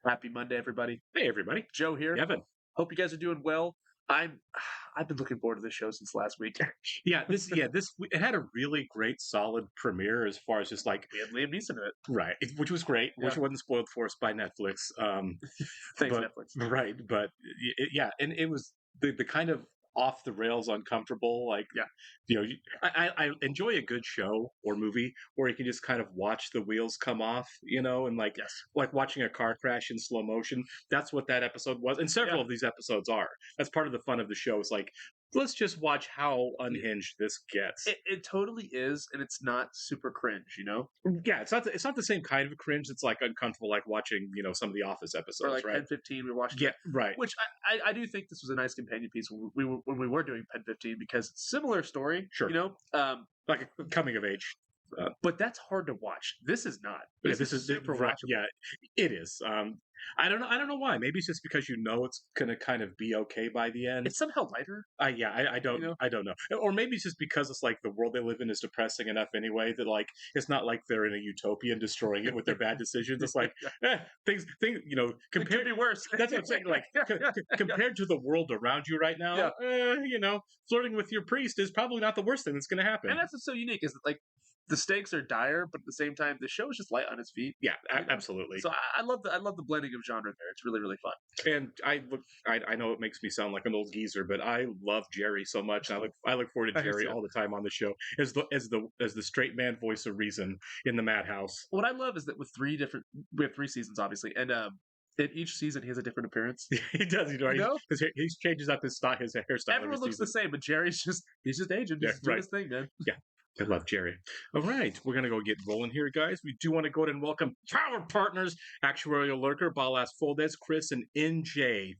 Happy Monday, everybody. Hey, everybody. Joe here. Evan. Hope you guys are doing well. I've been looking forward to this show since last week. It had a really great, solid premiere as far as just like We had Liam Neeson in it. right, which was great, which Yeah. wasn't spoiled for us by Netflix. Thanks, but, Netflix. Right, but and it was the kind of off the rails, uncomfortable. Like, Yeah. I enjoy a good show or movie where you can just kind of watch the wheels come off, and like Yes. like watching a car crash in slow motion. That's what that episode was, and several Yeah. of these episodes are. That's part of the fun of the show. It's like, let's just watch how unhinged this gets. It totally is, and it's not super cringe, Yeah, it's not the same kind of cringe. It's like uncomfortable, like watching some of the Office episodes, Or like right? Pen 15, we watched Yeah, it. right. Which I do think this was a nice companion piece when we were doing Pen 15 because it's a similar story, Sure. Like a coming of age. But that's hard to watch. This is not. This is super right. watchable. Yeah, it is. I don't know. I don't know why. Maybe it's just because it's gonna kind of be okay by the end. It's somehow lighter. I don't. I don't know. Or maybe it's just because it's like the world they live in is depressing enough anyway that like it's not like they're in a utopia and destroying it with their bad decisions. It's like things. Compared to be worse. That's what I'm saying. Like compared to the world around you right now, flirting with your priest is probably not the worst thing that's going to happen. And that's what's so unique is that like the stakes are dire, but at the same time the show is just light on its feet. Yeah, absolutely. So I love the blending of genre there. It's really, really fun. And I know it makes me sound like an old geezer, but I love Jerry so much. I look forward to Jerry all the time on the show as the straight man voice of reason in the madhouse. What I love is that we have 3 seasons obviously, and in each season he has a different appearance. He does, because he changes up his hairstyle. Everyone looks the same, but Jerry's just aging, just doing his thing, man. Yeah. I love Jerry. All right, we're going to go get rolling here, guys. We do want to go ahead and welcome our partners, Actuarial Lurker, Balas Foldez, Chris, and NJ,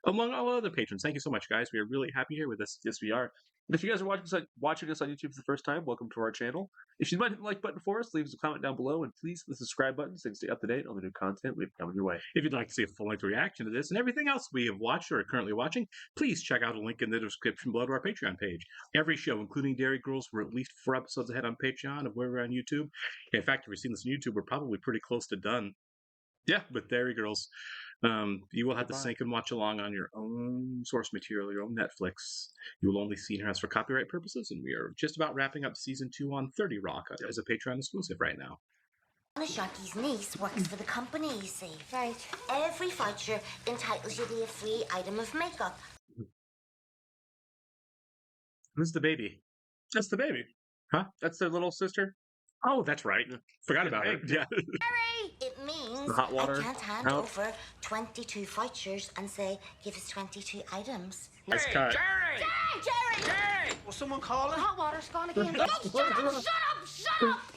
among all other patrons. Thank you so much, guys. We are really happy here with us. Yes, we are. And if you guys are watching us on YouTube for the first time, welcome to our channel. If you might hit the like button for us, leave us a comment down below, and please hit the subscribe button so you can stay up to date on the new content we have coming your way. If you'd like to see a full-length reaction to this and everything else we have watched or are currently watching, please check out a link in the description below to our Patreon page. Every show, including Derry Girls, we're at least 4 episodes ahead on Patreon of where we're on YouTube. In fact, if you're seeing this on YouTube, we're probably pretty close to done. Yeah, with Derry Girls. You will have to sync and watch along on your own source material, your own Netflix. You will only see us for copyright purposes, and we are just about wrapping up season 2 on 30 Rock as a Patreon exclusive right now. Sharky's niece works for the company, you see. Right. Every voucher entitles you to a free item of makeup. Who's the baby? That's the baby. Huh? That's their little sister. Oh, that's right. Forgot about it. Yeah. It means The hot water I can't hand out. over 22 vouchers and say, give us 22 items. Nice cut. Jerry! Was someone calling? The hot water's gone again. Oh, shut up!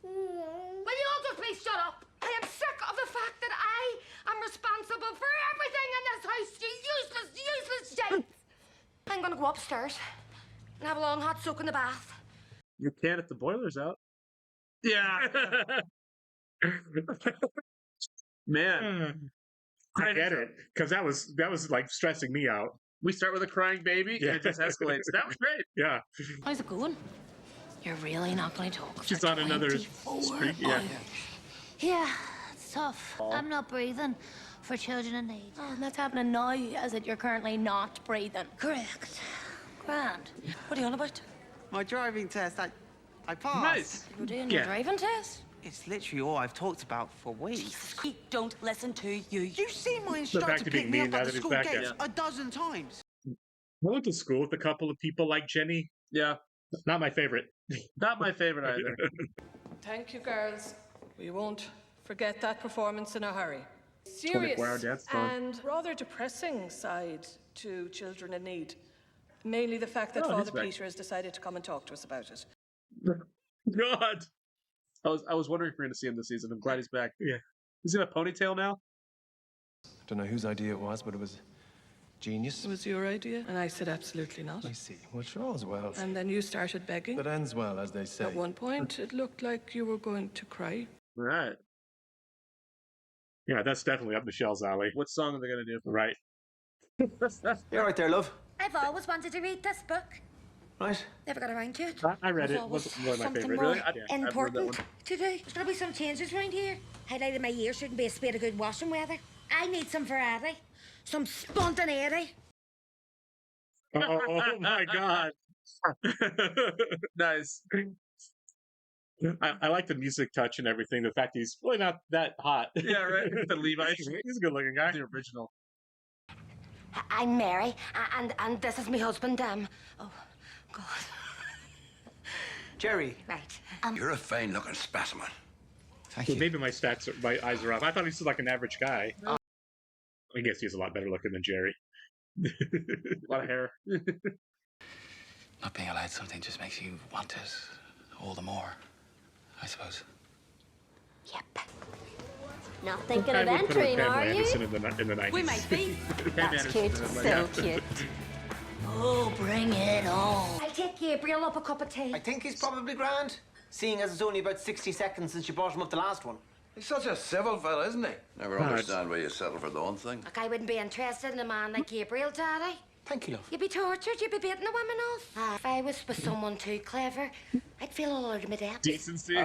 Will you all just please shut up? I am sick of the fact that I am responsible for everything in this house, you useless shapes. I'm gonna go upstairs and have a long hot soak in the bath. You can if the boiler's out. Yeah. Man, I get it, because that was like stressing me out. we start with a crying baby, and it just escalates. That was great. Yeah. How's it going? You're really not going to talk She's for on another 24 streak. Yeah. hours. Yeah, it's tough. I'm not breathing for children in need. Oh, and that's happening now, as it you're currently not breathing. Correct. Grand. What are you on about? My driving test, I passed. Nice. You're doing Yeah. your driving test? It's literally all I've talked about for weeks. We don't listen to you. You see my back instructor to being pick me mean up now at that the he's school back gates there. a dozen times. I went to school with a couple of people like Jenny. Yeah, Not my favorite. not my favorite either. Thank you, girls. We won't forget that performance in a hurry. Tony Serious Guerrero dance song. and rather depressing side to children in need. Mainly the fact that Oh, he's Father back. Peter has decided to come and talk to us about it. God. I was wondering if we are going to see him this season. I'm glad he's back. Yeah. He's in a ponytail now. Don't know whose idea it was, but it was genius. It was your idea? And I said absolutely not. I see. Well, sure, all's well. And then you started begging. That ends well, as they say. At one point, it looked like you were going to cry. All right. Yeah, that's definitely up Michelle's alley. What song are they going to do? Right. You're right there, love. I've always wanted to read this book. Right? Never got around to it. I read There's it. It always wasn't one of my something favorite. more Really? I've read that important one. to do. There's got to be some changes around here. Highlight of my year shouldn't be a spade of good washing weather. I need some variety, some spontaneity. Oh my god. Nice. I like the music touch and everything. The fact he's really not that hot. Yeah, right. The Levi's. He's a good looking guy. The original. I'm Mary, and this is my husband, oh, God. Jerry. Right. You're a fine-looking specimen. Thank Well, you. maybe my eyes are off. I thought he was like an average guy. I guess he's a lot better looking than Jerry. A lot of hair. Not being allowed something just makes you want it all the more, I suppose. Yep. Not thinking I of would put him with entering, Pamela are you? Anderson in the 90s. We might be. That's cute. So cute. Oh, bring it on. I'll take Gabriel up a cup of tea. I think he's probably grand, seeing as it's only about 60 seconds since you brought him up the last one. He's such a civil fella, isn't he? Never understand why you settle for the one thing. Look, I wouldn't be interested in a man like Gabriel, Daddy. Thank you, love. You'd be tortured, you'd be beating the women off. If I was with someone too clever, I'd feel all out of my depth. Decency.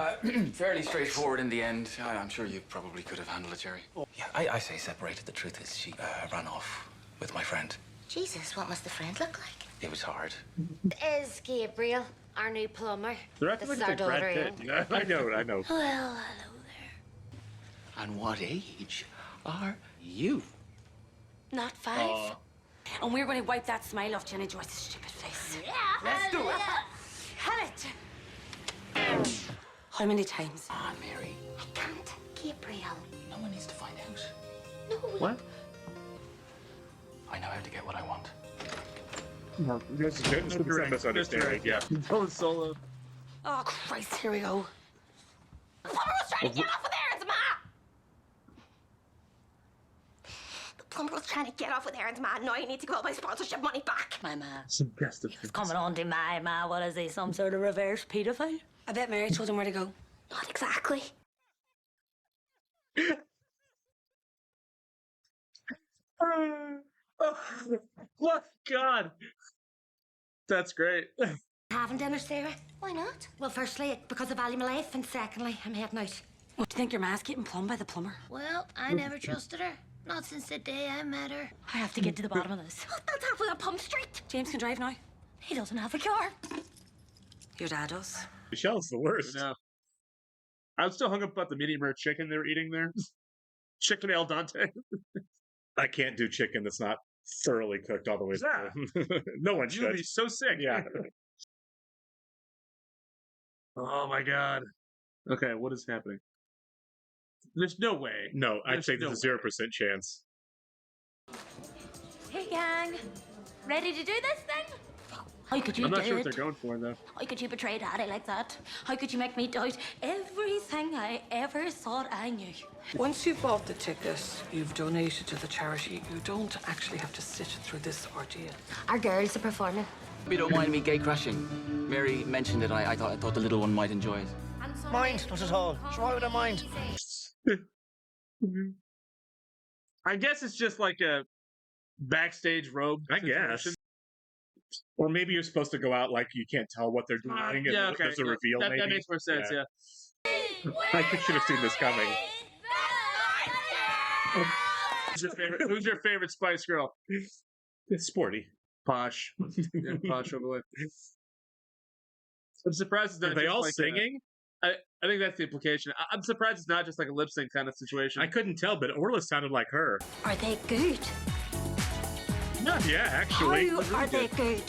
Fairly straightforward in the end. I'm sure you probably could have handled it, Jerry. Yeah, I say separated. The truth is she ran off with my friend. Jesus, what must the friend look like? It was hard. Is Gabriel our new plumber? They're acting This like is it's our like Brad daughter, Pitt. Ian. Yeah. I know. Well, hello there. And what age are you? Not 5. And we're going to wipe that smile off Jenny Joyce's stupid face. Yeah. Let's do it. Have it. How many times? Ah, Mary. I can't, Gabriel. No one needs to find out. No. What? I know how to get what I want. No. This is misunderstanding. Yeah. Going solo. Oh, Christ, here we go. The plumber was trying to get off with Aaron's ma! The plumber was trying to get off with Aaron's ma. Now I need to get all my sponsorship money back. My ma. Suggestive. It's coming on to my ma. What is he, some sort of reverse pedophile? I bet Mary told him where to go. Not exactly. Oh, what? God. That's great. Having dinner, Sarah? Why not? Well, firstly, because I value my life, and secondly, I'm heading out. What, do you think your ma's getting plumbed by the plumber? Well, I never trusted her. Not since the day I met her. I have to get to the bottom of this. That's halfway up Pump Street. James can drive now. He doesn't have a car. Your dad does. Michelle's the worst. No. I was still hung up about the medium rare chicken they were eating there. Chicken al dente. I can't do chicken that's not thoroughly cooked all the way through. No one You'll should. be so sick. Yeah. Oh my God. Okay, what is happening? There's no way. No, I'd There's say no there's a 0% chance. Hey, gang. Ready to do this thing? How could you I'm do not sure it? what they're going for though. How could you betray Daddy like that? How could you make me doubt everything I ever thought I knew? Once you've bought the ticket, you've donated to the charity, you don't actually have to sit through this ordeal. Our girls are performing. Hope you don't mind me gay crashing. Mary mentioned it. I thought the little one might enjoy it. Mind, not at all. So why would I mind? I guess it's just like a backstage robe. I guess. Or maybe you're supposed to go out like you can't tell what they're doing, and Yeah, okay. there's a reveal. That maybe makes more sense. Yeah. I should have seen this coming. Who's your favorite Spice Girl? It's sporty. Posh. Yeah, Posh overlay. I'm surprised it's not Are they just all like singing? I think that's the implication. I'm surprised it's not just like a lip sync kind of situation. I couldn't tell, but Orla sounded like her. Are they good? Yeah, actually. How are they good?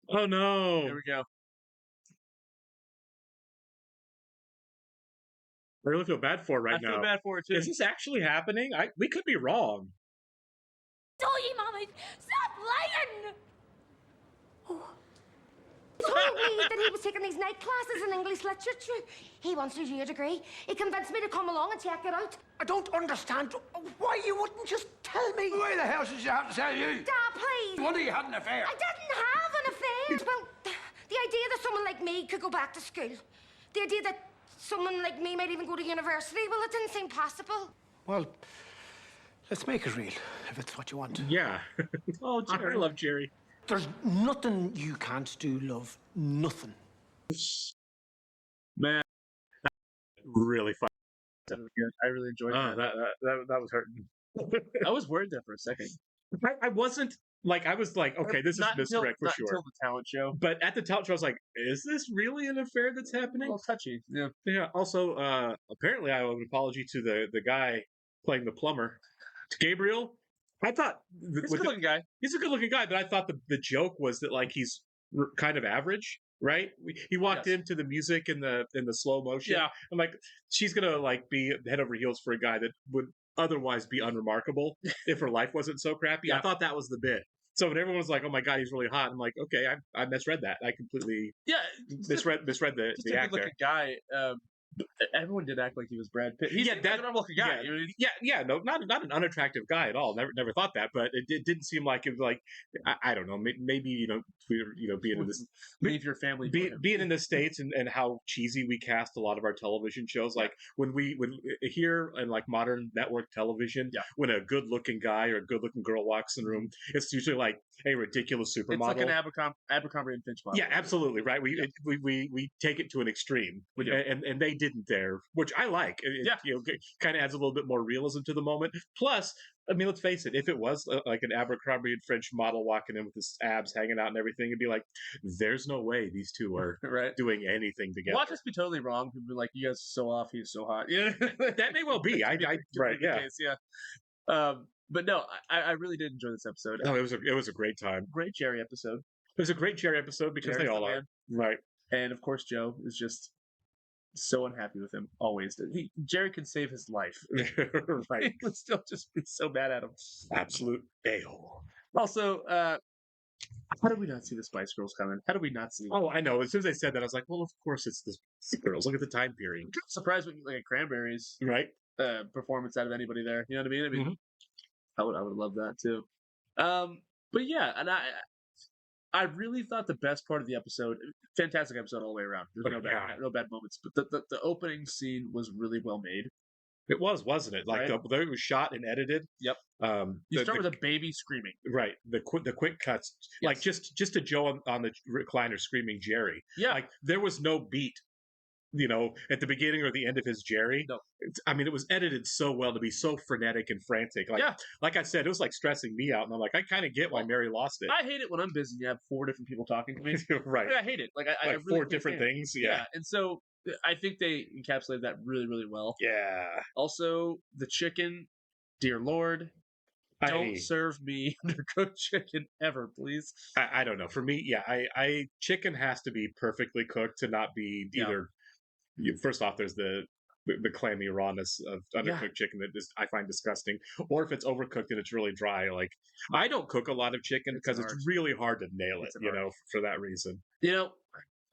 Oh no. Here we go. I really feel bad for her right I now. feel bad for it too. Is this actually happening? We could be wrong. Told you, Mommy. Stop lying! He told me that he was taking these night classes in English literature. He wants to do a degree. He convinced me to come along and check it out. I don't understand why you wouldn't just tell me. Why the hell should she have to tell you? Dad, please. Wonder you had an affair. I didn't have an affair. Well, the idea that someone like me could go back to school, the idea that someone like me might even go to university, well, it didn't seem possible. Well, let's make it real, if it's what you want. Yeah. Oh, I Jerry. love Jerry. There's nothing you can't do, love. Nothing. Man, Really fun. I really enjoyed Oh, that. that was hurting. I was worried there for a second. I wasn't like, I was like, okay, this is Not until, misdirect for not sure. until the talent show. But at the talent show, I was like, is this really an affair that's A happening? little touchy. Yeah. Yeah. Also, apparently, I owe an apology to the guy playing the plumber, to Gabriel. I thought He's a good looking guy. he's a good looking guy, but I thought the joke was that like he's kind of average, right? He walked Yes. into the music in the slow motion. Yeah. I'm like, she's gonna like be head over heels for a guy that would otherwise be unremarkable if her life wasn't so crappy. Yeah. I thought that was the bit. So when everyone was like, "Oh my god, he's really hot," I'm like, "Okay, I misread that. I completely Yeah. misread the Just a the good actor." looking guy. Everyone did act like he was Brad Pitt. He's Yeah, like a normal looking guy. yeah, You know, he's- yeah, no, not an unattractive guy at all. Never thought that, but it didn't seem like it was like I don't know. Maybe being in this leave your family. for him. being in the States and how cheesy we cast a lot of our television shows. Like when here in like modern network television, Yeah. when a good looking guy or a good looking girl walks in the room, it's usually like a ridiculous supermodel. It's like an Abercrombie and Finch model. Yeah, absolutely, right. We take it to an extreme, We do. and they didn't there, which I like. Yeah. Kind of adds a little bit more realism to the moment. Plus, I mean, let's face it, if it was like an Abercrombie and French model walking in with his abs hanging out and everything, it'd be like, there's no way these two are Right. doing anything together. Watch us be totally wrong. People be like, "You guys are so off. He's so hot." Yeah, That may well be. Right, yeah. Case, yeah. But no, I really did enjoy this episode. No, it was a great time. Great Jerry episode. It was a great Jerry episode because Jerry's they all the are. man. Right. And of course, Joe is just so unhappy with him. Always. Jerry can save his life. Right. He would still just be so mad at him. Absolute a-hole. Also, how did we not see the Spice Girls coming? How did we not see? Oh, I know. As soon as they said that, I was like, well, of course it's the girls. Look at the time period. I'm surprised we get like a Cranberries Right. performance out of anybody there. You know what I mean? Mhm. I would love that too. But yeah, and I really thought the best part of the episode, fantastic episode all the way around. There's no bad moments, but the opening scene was really well made. It was, wasn't it? Like Right? the way it was shot and edited. Yep. You start with a baby screaming. right. The quick cuts, like just to Joe on the recliner screaming Jerry. Yeah. Like there was no beat, at the beginning or the end of his Jerry. No. I mean, it was edited so well to be so frenetic and frantic. Like, Yeah. like I said, it was like stressing me out, and I'm like, I kind of get why Mary lost it. I hate it when I'm busy and you have 4 different people talking to me. Right. I hate it. Like I Like really 4 can't different stand it. things. Yeah. And so I think they encapsulated that really, really well. Yeah. Also, the chicken, dear Lord, don't serve me undercooked chicken ever, please. I don't know. For me, yeah, I chicken has to be perfectly cooked to not be either. First off, there's the clammy rawness of undercooked chicken that I find disgusting, or if it's overcooked and it's really dry. Like I don't cook a lot of chicken because it's really hard to nail it. For that reason.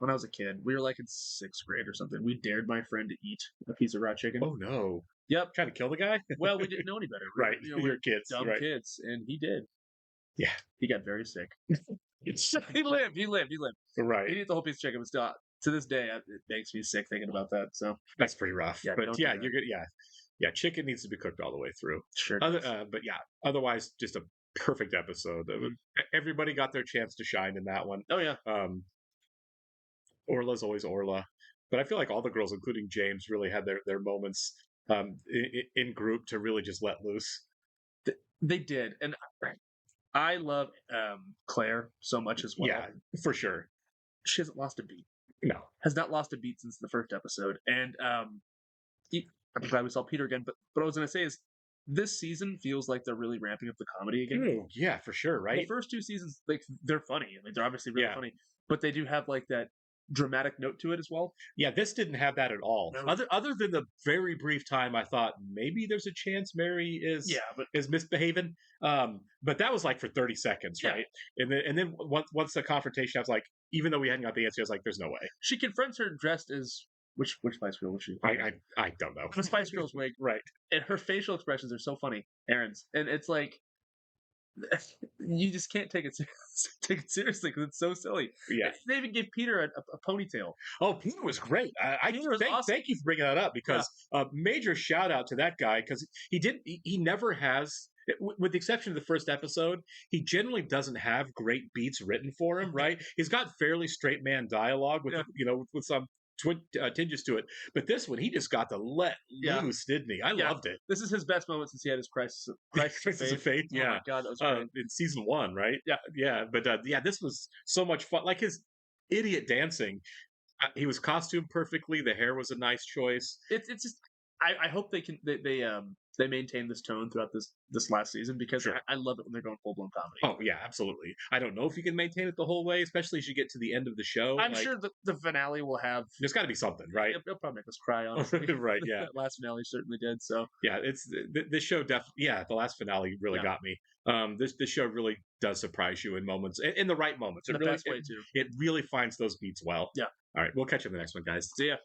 When I was a kid, we were like in 6th grade or something. We dared my friend to eat a piece of raw chicken. Oh no! Yep, trying to kill the guy. Well, we didn't know any better. Right, we we were were kids, dumb right. kids, and he did. Yeah, he got very sick. He lived. Right. He ate the whole piece of chicken, but still, to this day, it makes me sick thinking about that. So that's pretty rough. Yeah, but don't yeah, do that. you're good. Yeah, chicken needs to be cooked all the way through. Sure. But yeah, otherwise, just a perfect episode. Mm-hmm. Everybody got their chance to shine in that one. Oh yeah. Orla's always Orla, but I feel like all the girls, including James, really had their moments in group to really just let loose. They did, and I love Claire so much as well. Yeah, for sure. She hasn't lost a beat. No, has not lost a beat since the first episode, and I'm glad we saw Peter again. But what I was going to say is, this season feels like they're really ramping up the comedy again. Ooh, yeah, for sure. Right. The first 2 seasons, like they're funny. I mean, they're obviously really funny, but they do have like that dramatic note to it as well. Yeah, this didn't have that at all. No. Other than the very brief time I thought maybe there's a chance Mary is misbehaving. But that was like for 30 seconds, right? And then once the confrontation, I was like, even though we hadn't got the answer, I was like, there's no way. She confronts her dressed as which Spice Girl was she? I don't know. The Spice Girl's wig, right? And her facial expressions are so funny, Aaron's, and it's like you just can't take it seriously because it's so silly. Yeah, they even give Peter a ponytail. Oh, Peter was great. Thank you for bringing that up because major shout out to that guy because he never has with the exception of the first episode, he generally doesn't have great beats written for him, right? He's got fairly straight man dialogue with with some tinges to it, but this one he just got to let loose, didn't he? I loved it. This is his best moment since he had his crisis of faith. Oh my god, that was great. In season 1, right? Yeah. But this was so much fun. Like his idiot dancing, he was costumed perfectly. The hair was a nice choice. It's just I hope they maintain this tone throughout this last season, because I love it when they're going full blown comedy. Oh yeah, absolutely. I don't know if you can maintain it the whole way, especially as you get to the end of the show. I'm sure the finale will have. There's got to be something, right? It'll probably make us cry, honestly. Right? Yeah. That last finale certainly did. So yeah, it's this show definitely. Yeah, the last finale really got me. This show really does surprise you in moments, in the right moments. The best way too. It really finds those beats well. Yeah. All right, we'll catch you in the next one, guys. See ya.